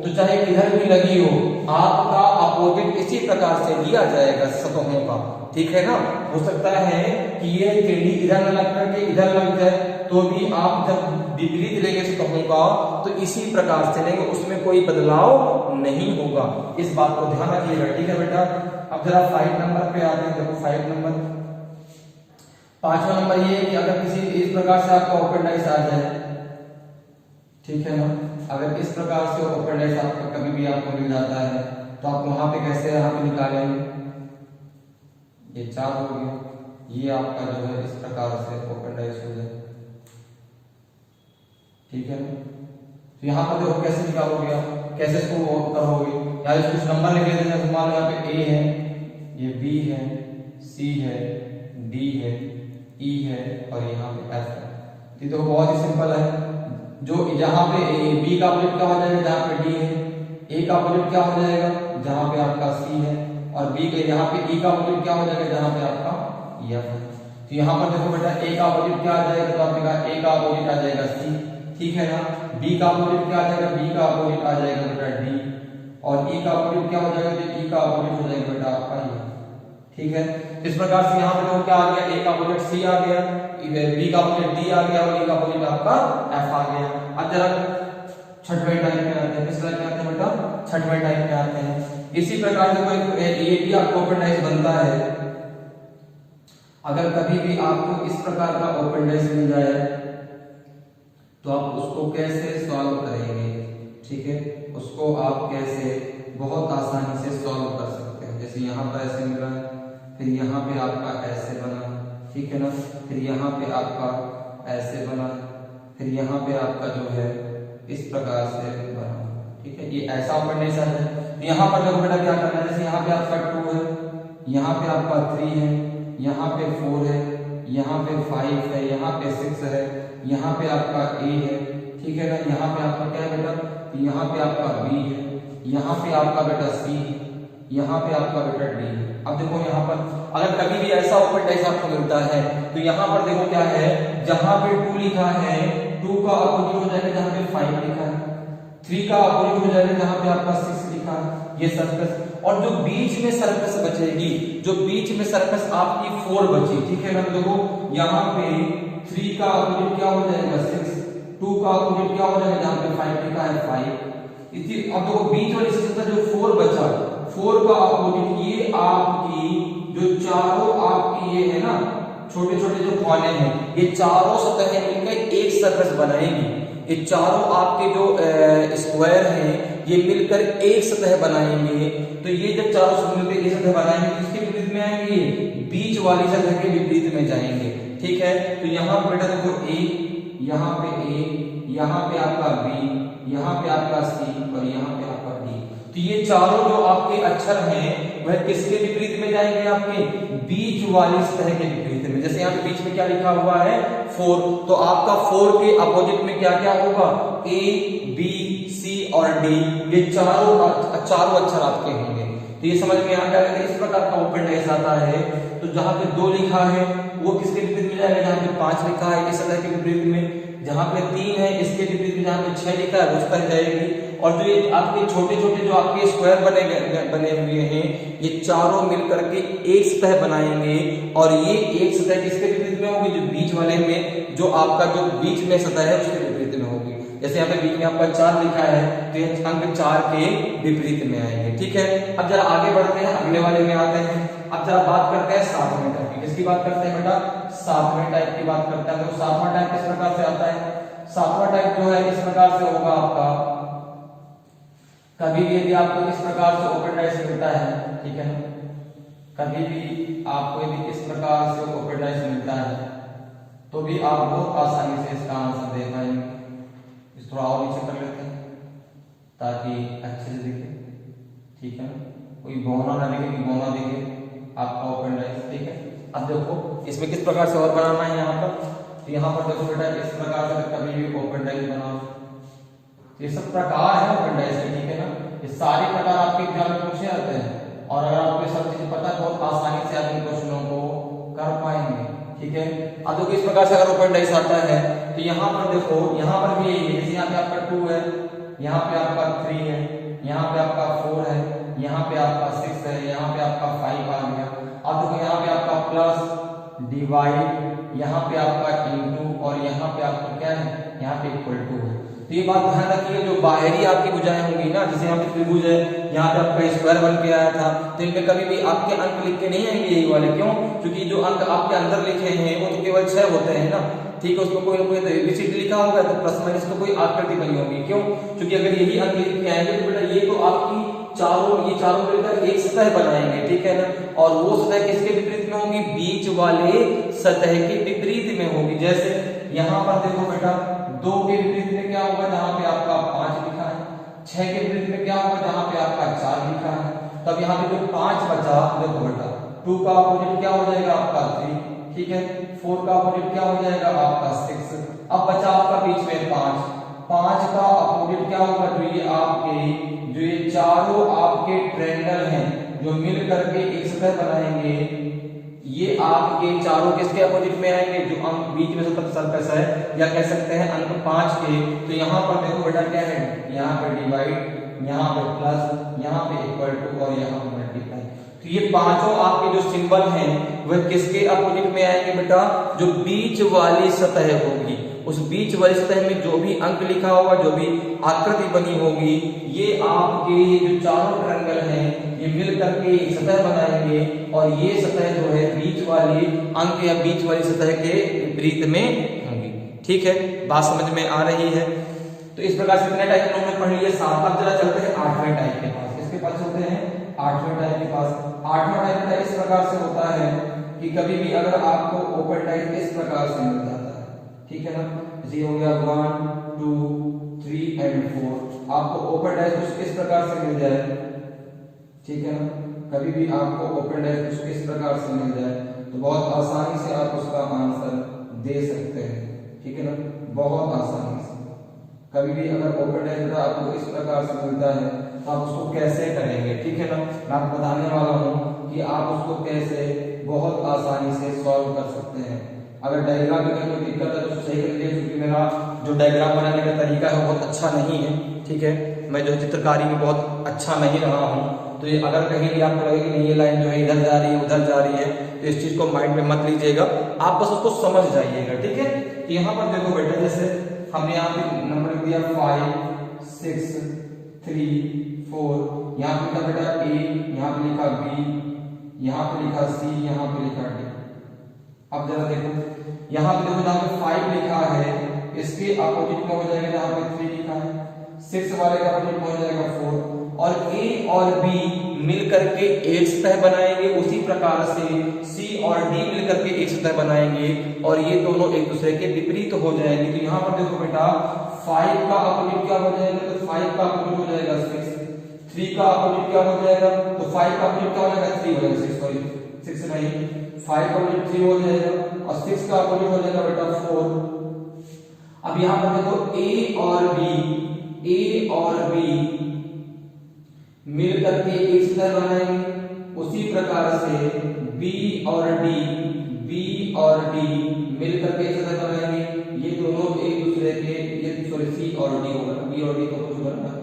तो चाहे इधर भी लगी हो, आपका अपोजिट इसी प्रकार से लिया जाएगा सतहों का। ठीक है ना, हो सकता है कि ये सीढ़ी इधर न लग करके इधर लग जाए, तो भी आप जब विपरीत लेंगे सतहों का तो इसी प्रकार से लेंगे, उसमें कोई बदलाव नहीं होगा। इस बात को ध्यान रखिएगा। ठीक है बेटा, अब जरा 5 नंबर पे आते हैं। देखो 5 नंबर, पांचवा नंबर ये है कि अगर किसी इस प्रकार से आपका ओपन डाइस आ जाए, ठीक है ना, अगर इस प्रकार से ओपन डाइस आपका कभी भी आपको मिल जाता है, तो आप वहां पे कैसे यहाँ पे निकालेंगे, ये 4 हो गया, ये आपका जो है इस प्रकार से ओपन डाइस हो जाए। ठीक है, तो यहाँ पर देखो कैसे निकालोगे आप, कैसे इसको करोगे, या कुछ नंबर लिख लेते हैं। मान लो यहाँ पे A है, ये B है, C है, D है, E है, और यहाँ पे F है। तो देखो बहुत ही सिंपल है, जो जहां पे B का अपोजिट क्या हो जाएगा, जहां पे D है, A का अपोजिट क्या हो जाएगा, जहां पे आपका C है, और B के यहाँ पे E का अपोजिट क्या हो जाएगा, जहां पे आपका F है। तो यहाँ पर देखो बेटा A का अपोजिट क्या आ जाएगा, तो आपने कहा A का अपोजिट आ जाएगा C, ठीक है ना, B का अपोजिट क्या आ जाएगा, B का अपोजिट आ जाएगा बेटा D, और E का अपोजिट क्या हो जाएगा, तो E का अपोजिट हो जाएगा बेटा आपका E। ठीक है, इस प्रकार से यहाँ पे देखो क्या आ गया, A का अपोजिट C आ गया, B का अपोजिट D आ गया, और E का अपोजिट आपका F आ गया। अब जरा छठवें टाइप में आते हैं। किस टाइप में आते हैं बेटा, छठवें टाइप में आते हैं। इसी प्रकार से ये भी आपको ओपन डाइस बनता है। अगर कभी भी आपको इस प्रकार का ओपन डाइस मिल जाए, तो आप उसको कैसे सॉल्व करेंगे। ठीक है, उसको आप कैसे बहुत आसानी से सॉल्व कर सकते हैं। जैसे यहाँ पर ऐसे मिल रहा है, फिर यहाँ पे आपका ऐसे बना, ठीक है ना, फिर यहाँ पे आपका ऐसे बना, फिर यहाँ पे आपका जो है इस प्रकार से बना। ठीक है, ये ऐसा ओपन डाइस है। यहाँ पर देखो बेटा क्या करना है, जैसे यहाँ पे आपका 2 है, यहाँ पे आपका 3 है, यहाँ पे 4 है, यहाँ पे 5 है, यहाँ पे 6 है, यहाँ पे आपका A है, ठीक है ना, यहाँ पे आपका क्या है बेटा, यहाँ पे आपका B है, यहाँ पे आपका बेटा C है, यहाँ पे आपका बेटा D है। अब देखो यहाँ पर अगर कभी भी ऐसा ओपन डाइस आपको मिलता है, तो यहाँ पर देखो क्या है, जहां पे 2 लिखा है, 2 का अपोजिट हो जाएगा जहां पे 5 लिखा है, 3 का अपोजिट हो जाएगा जहां पे आपका 6 लिखा है, ये सर्कस। और जो बीच में सर्कस बचेगी, जो बीच में सर्कस आपकी 4 बची, ठीक है ना, देखो यहाँ पे 3 का अपोजिट क्या हो जाएगा 6, 2 का अपोजिट क्या हो जाएगा जहां पे 5 लिखा है 5। इसी अब देखो बीच वाली सर्कस जो 4 बचा, 4 का अपोजिट ये आपकी जो चारों आपकी ये है ना छोटे छोटे जो कोने हैं, ये चारों सतहें मिलकर एक सर्कस बनाएंगी। ये चारों आपके जो स्क्वायर हैं ये मिलकर एक सतह बनाएंगे। तो ये जब चारों सतह मिलकर एक सतह बनाएंगे तो इसके विपरीत में आएंगे, बीच वाली सतह के विपरीत में जाएंगे। ठीक है, तो यहाँ पे बेटा देखो A, यहाँ पे A, यहाँ पे आपका B, यहाँ पे आपका C और यहाँ पे आपका D। तो ये चारों जो आपके अक्षर हैं वह किसके विपरीत में जाएंगे? आपके बीच वाली सतह के विपरीत में। जैसे यहाँ पे बीच में क्या लिखा हुआ है 4, तो आपका 4 के अपोजिट में क्या क्या होगा? A, B, C और D, ये चारों अक्षर आपके होंगे। तो ये समझ में आ गया कि इस प्रकार का ओपन डाइस आता है। तो जहां पे 2 लिखा है वो किसके विपरीत में जाएगा? जहां पे 5 लिखा है इस सतह के विपरीत में। जहां पे 3 है इसके विपरीत में। जहां पे 6 लिखा है उस तरह जाएगी। और जो ये आपके छोटे छोटे जो आपके स्क्वायर बने हुए हैं ये चारों मिलकर के एक सतह बनाएंगे। और ये एक सतह किसके विपरीत में होगी? जो बीच वाले में, जो आपका जो बीच में सतह है उसके विपरीत में होगी। जैसे यहाँ पे बीच में आपका 4 लिखा है तो ये अंक 4 के विपरीत में आएंगे। ठीक है, अब जरा आगे बढ़ते हैं, अगले वाले में आते हैं। अब जरा बात करते हैं 7वें टाइप की। किसकी बात करते हैं बेटा? 7वें टाइप की बात करते हैं। तो 7वां टाइप किस प्रकार से आता है? 7वां टाइप जो है इस प्रकार से होगा आपका, कभी भी यदि आपको इस प्रकार से ओपन डाइस मिलता है, ठीक है ना, कभी भी आपको यदि इस प्रकार से ओपन डाइस मिलता है तो भी आप बहुत आसानी से इसका आंसर दे पाएंगे। इस थोड़ा और नीचे कर लेते हैं ताकि अच्छे से दिखे। ठीक है ना, कोई भौना ना दिखे, कोई भौना दिखे आपका ओपन डाइस। ठीक है, अब देखो इसमें किस प्रकार से और बनाना है। यहाँ पर तो यहाँ पर देखो बेटा इस प्रकार से कभी भी ओपन डाइस बनाओ। ये सब प्रकार है ओपन डाइस के। ठीक है ना, ये सारे प्रकार आपके एग्जाम में पूछे जाते हैं और अगर आपको ये सब चीजें पता है बहुत आसानी से आप इन क्वेश्चनों को कर पाएंगे। ठीक है, अब देखो इस प्रकार से अगर ओपन डाइस आता है तो यहाँ पर देखो, यहाँ पर भी यही है। जैसे यहाँ पे आपका 2 है, यहाँ पे आपका 3 है, यहाँ पे आपका 4 है, यहाँ पे आपका 6 है, यहाँ पे आपका 5 आ गया। अब देखो यहाँ पे आपका प्लस, डिवाइड, यहाँ पे आपका इनटू और यहाँ पे आपका क्या है? यहाँ पे इक्वल टू है। तो ये बात ध्यान रखिए, जो बाहरी आपकी भुजाएं होंगी ना, जैसे यहाँ पे त्रिभुज है, यहाँ पे आपका स्क्वायर बन के आया था, तो इनमें कभी भी आपके अंक लिख के नहीं आएंगे यही वाले। क्यों? क्योंकि जो अंक आपके अंदर लिखे हैं वो तो केवल 6 होते हैं ना। ठीक है, उसमें कोई ना कोई एबीसीडी लिखा होगा तो प्लस माइनस तो कोई आकृति बनी होगी। क्यों? क्योंकि अगर यही अंक लिख के आएंगे तो बेटा ये तो आपकी ये चारों मिलकर एक सतह बनाएंगे। ठीक है ना, और वो सतह किसके विपरीत में होगी? बीच वाले सतह के विपरीत में होगी। जैसे यहाँ पर देखो बेटा 2 के विपरीत में क्या होगा? जहां पे आपका 5 लिखा है। 6 के विपरीत में क्या होगा? जहां पे आपका 4 लिखा है। तब यहाँ पे जो 5 बचा, देखो बेटा 2 का अपोजिट क्या हो जाएगा? आपका 3। ठीक है, 4 का अपोजिट क्या हो जाएगा? आपका 6। अब बचा आपका बीच में 5। 5 का अपोजिट क्या होगा? जो ये चारों आपके ट्रायंगल हैं जो मिल करके एक सतह बनाएंगे, ये आपके चारों किसके अपोजिट में आएंगे? जो अंक बीच में सर्कस है, या कह सकते हैं अंक 5 के। तो यहाँ पर देखो बेटा क्या है? यहाँ पे डिवाइड, यहाँ पे प्लस, यहाँ पे इक्वल टू और यहाँ पे मल्टीप्लाई। तो ये पांचों आपके जो सिंबल हैं वह किसके अपोजिट में आएंगे बेटा? जो बीच वाली सतह होगी, उस बीच वाली सतह में जो भी अंक लिखा होगा, जो भी आकृति बनी होगी, ये आपके जो चारों ट्रायंगल हैं ये मिल करके एक सतह बनाएंगे। और ये सतह जो है बीच वाली अंक या बीच वाली सतह के विपरीत में होंगी। ठीक है, बात समझ में आ रही है? तो इस प्रकार से कितने टाइप हमने पढ़ लिए? 7। अब जरा चलते हैं 8वें टाइप के पास। किसके पास चलते हैं? 8वें टाइप के पास। 8वां टाइप इस प्रकार से होता है कि कभी भी अगर आपको ओपन टाइप इस प्रकार से मिल जाता है, ठीक है ना, जैसे हो गया 1 2 3 एंड 4, आपको ओपन टाइप कुछ इस प्रकार से मिल जाए, ठीक है ना, कभी भी आपको ओपन टाइप कुछ इस प्रकार से मिल जाए तो बहुत आसानी से आप उसका आंसर दे सकते हैं। ठीक है ना, बहुत आसानी से। कभी भी अगर ओपन टाइप आपको इस प्रकार से मिलता है तो आप उसको कैसे करेंगे? ठीक है ना, मैं आपको बताने वाला हूँ कि आप उसको कैसे बहुत आसानी से सॉल्व कर सकते हैं। अगर डायग्राम में कोई दिक्कत है तो सही कर लीजिए, क्योंकि मेरा जो डायग्राम बनाने का तरीका है वो बहुत अच्छा नहीं है। ठीक है, मैं जो चित्रकारी में बहुत अच्छा नहीं रहा हूँ, तो ये अगर कहीं भी आपको लगे कि नहीं ये लाइन जो है इधर जा रही है उधर जा रही है, तो इस चीज को माइंड में मत लीजिएगा, आप बस उसको समझ जाइएगा। ठीक है, यहाँ पर देखो बेटा, जैसे हमने यहाँ पे नंबर दिया 5 6 3 4, यहाँ पे लिखा बेटा A, यहाँ पे लिखा B, यहाँ पे लिखा C, यहाँ पे लिखा D। अब जरा देखो यहाँ पे देखो, जहाँ पे 5 लिखा है इसके अपोजिट में हो जाएगा जहाँ पे 3 लिखा है, 6 वाले का अपोजिट में हो जाएगा 4, और A और B मिलकर के एक सतह बनाएंगे, उसी प्रकार से C और D मिलकर के एक सतह बनाएंगे और ये दोनों एक दूसरे के विपरीत हो जाएंगे। तो यहाँ पर देखो बेटा 5 का अपोजिट क्या हो जाएगा, तो 5 का अपोजिट हो जाएगा 6, 3 का अपोजिट क्या हो जाएगा, तो 5 का अपोजिट क्या हो जाएगा 3 हो जाएगा, 6 सॉरी 6 नहीं, 5 का अपोजिट 3 हो जाएगा और 6 का अपोजिट हो जाएगा बेटा 4। अब यहाँ पर देखो A और B मिलकर के एक सतह बनाएंगे, उसी प्रकार से B और D मिलकर के एक सतह बनाएंगे, ये दोनों एक दूसरे के, ये सॉरी C और D होगा, B और D को कुछ करना है,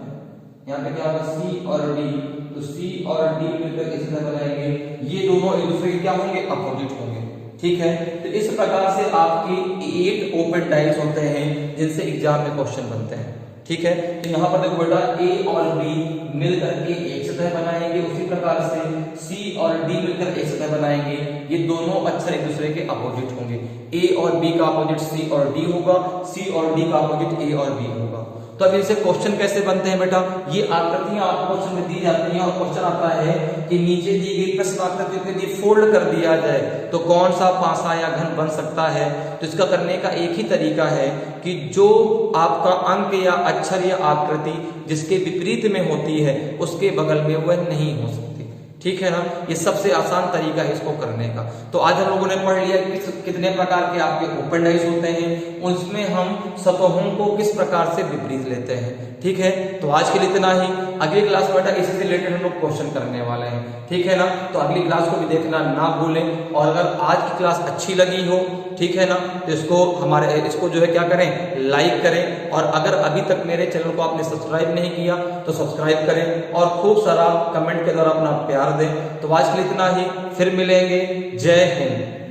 यहाँ पे क्या होगा C और D, तो C और D मिलकर एक सतह बनाएंगे, ये दोनों एक दूसरे के क्या होंगे, अपोजिट होंगे। ठीक है, तो इस प्रकार से आपके 8 ओपन डाइस होते हैं जिनसे एग्जाम में क्वेश्चन बनते हैं। ठीक है, तो यहाँ पर देखो बेटा A और B मिलकर के एक सतह बनाएंगे, उसी प्रकार से C और D मिलकर एक सतह बनाएंगे, ये दोनों अक्षर एक दूसरे के अपोजिट होंगे। A और B का अपोजिट C और D होगा, C और D का अपोजिट A और B होगा। तो अब इनसे क्वेश्चन कैसे बनते हैं बेटा, ये आकृतियां आपको क्वेश्चन में दी जाती हैं और क्वेश्चन आता है कि नीचे दी गई प्रश्न आकृतियों को यदि फोल्ड कर दिया जाए तो कौन सा पासा या घन बन सकता है। तो इसका करने का एक ही तरीका है कि जो आपका अंक या अक्षर या आकृति जिसके विपरीत में होती है उसके बगल में वह नहीं हो सकती। ठीक है ना, ये सबसे आसान तरीका है इसको करने का। तो आज हम लोगों ने पढ़ लिया कितने प्रकार के आपके ओपन डाइस होते हैं, उसमें हम सतहों को किस प्रकार से विपरीत लेते हैं। ठीक है, तो आज के लिए इतना ही। अगली क्लास में बेटा इससे रिलेटेड हम लोग क्वेश्चन करने वाले हैं। ठीक है ना, तो अगली क्लास को भी देखना ना भूलें। और अगर आज की क्लास अच्छी लगी हो, ठीक है ना, तो इसको जो है क्या करें, लाइक करें। और अगर अभी तक मेरे चैनल को आपने सब्सक्राइब नहीं किया तो सब्सक्राइब करें और खूब सारा कमेंट के द्वारा अपना प्यार दें। तो आज के लिए इतना ही, फिर मिलेंगे। जय हिंद।